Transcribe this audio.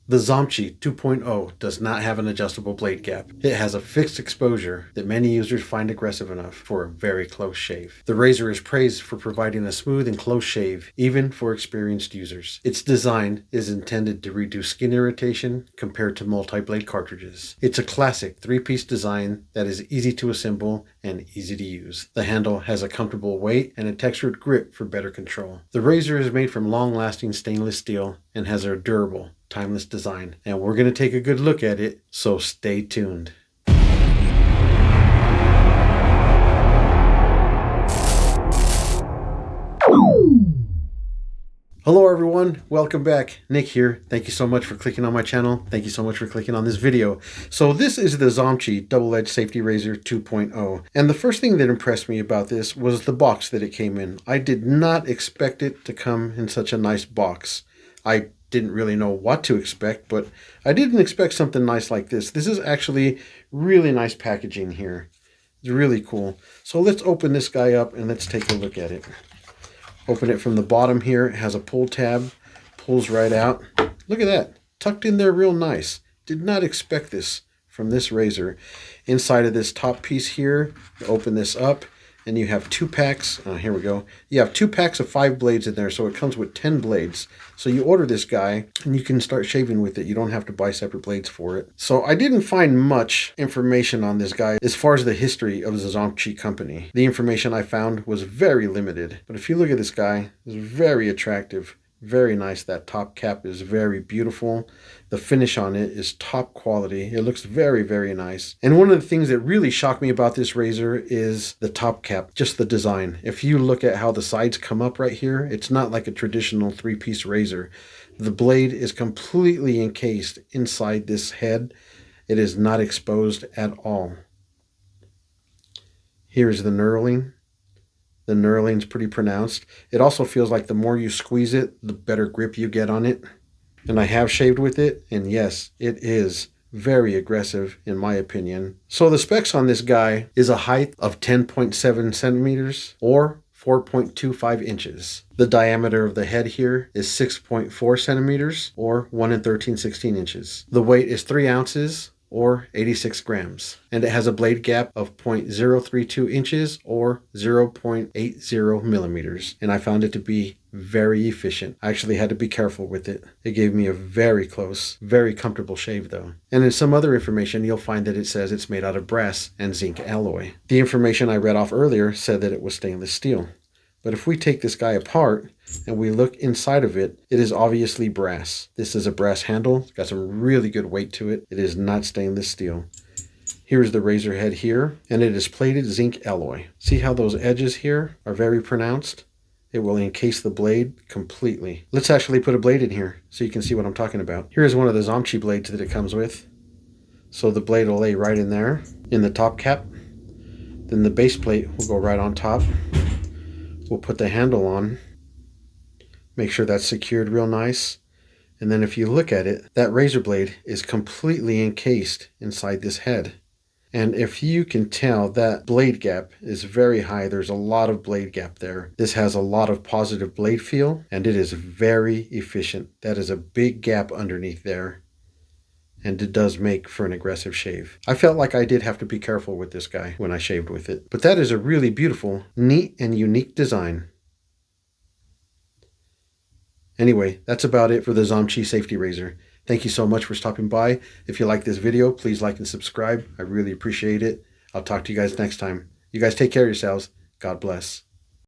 The ZOMCHI 2.0 does not have an adjustable blade gap. It has a fixed exposure that many users find aggressive enough for a very close shave. The razor is praised for providing a smooth and close shave, even for experienced users. Its design is intended to reduce skin irritation compared to multi-blade cartridges. It's a classic three-piece design that is easy to assemble and easy to use. The handle has a comfortable weight and a textured grip for better control. The razor is made from long-lasting stainless steel and has a durable, timeless design, and we're going to take a good look at it, so stay tuned. Hello everyone, welcome back. Nick here. Thank you so much for clicking on my channel. Thank you so much for clicking on this video. So this is the ZOMCHI Double-Edged Safety Razor 2.0. And the first thing that impressed me about this was the box that it came in. I did not expect it to come in such a nice box. I didn't really know what to expect, but I didn't expect something nice like this. This is actually really nice packaging here. It's really cool. So let's open this guy up and let's take a look at it. Open it from the bottom here. It has a pull tab, pulls right out. Look at that, tucked in there real nice. Did not expect this from this razor. Inside of this top piece here, you open this up and you have two packs. Here we go. You have 2 packs of 5 blades in there, so it comes with 10 blades. So you order this guy and you can start shaving with it. You don't have to buy separate blades for it. So I didn't find much information on this guy as far as the history of the ZOMCHI company. The information I found was very limited. But if you look at this guy, it's very attractive. Very nice. That top cap is very beautiful. The finish on it is top quality. It looks very, very nice. And one of the things that really shocked me about this razor is the top cap, just the design. If you look at how the sides come up right here, it's not like a traditional 3-piece razor. The blade is completely encased inside this head. It is not exposed at all. Here's the knurling. The knurling's pretty pronounced. It also feels like the more you squeeze it, the better grip you get on it. And I have shaved with it, and yes, it is very aggressive in my opinion. So the specs on this guy is a height of 10.7 centimeters or 4.25 inches. The diameter of the head here is 6.4 centimeters or 1 13/16 inches. The weight is 3 ounces or 86 grams. And it has a blade gap of 0.032 inches or 0.80 millimeters. And I found it to be very efficient. I actually had to be careful with it. It gave me a very close, very comfortable shave though. And in some other information, you'll find that it says it's made out of brass and zinc alloy. The information I read off earlier said that it was stainless steel. But if we take this guy apart and we look inside of it, it is obviously brass. This is a brass handle. It's got some really good weight to it. It is not stainless steel. Here's the razor head here, and it is plated zinc alloy. See how those edges here are very pronounced? It will encase the blade completely. Let's actually put a blade in here so you can see what I'm talking about. Here's one of the ZOMCHI blades that it comes with. So the blade will lay right in there, in the top cap. Then the base plate will go right on top. We'll put the handle on, make sure that's secured real nice. And then if you look at it, that razor blade is completely encased inside this head. And if you can tell, that blade gap is very high. There's a lot of blade gap there. This has a lot of positive blade feel and it is very efficient. That is a big gap underneath there. And it does make for an aggressive shave. I felt like I did have to be careful with this guy when I shaved with it. But that is a really beautiful, neat, and unique design. Anyway, that's about it for the ZOMCHI Safety Razor. Thank you so much for stopping by. If you like this video, please like and subscribe. I really appreciate it. I'll talk to you guys next time. You guys take care of yourselves. God bless.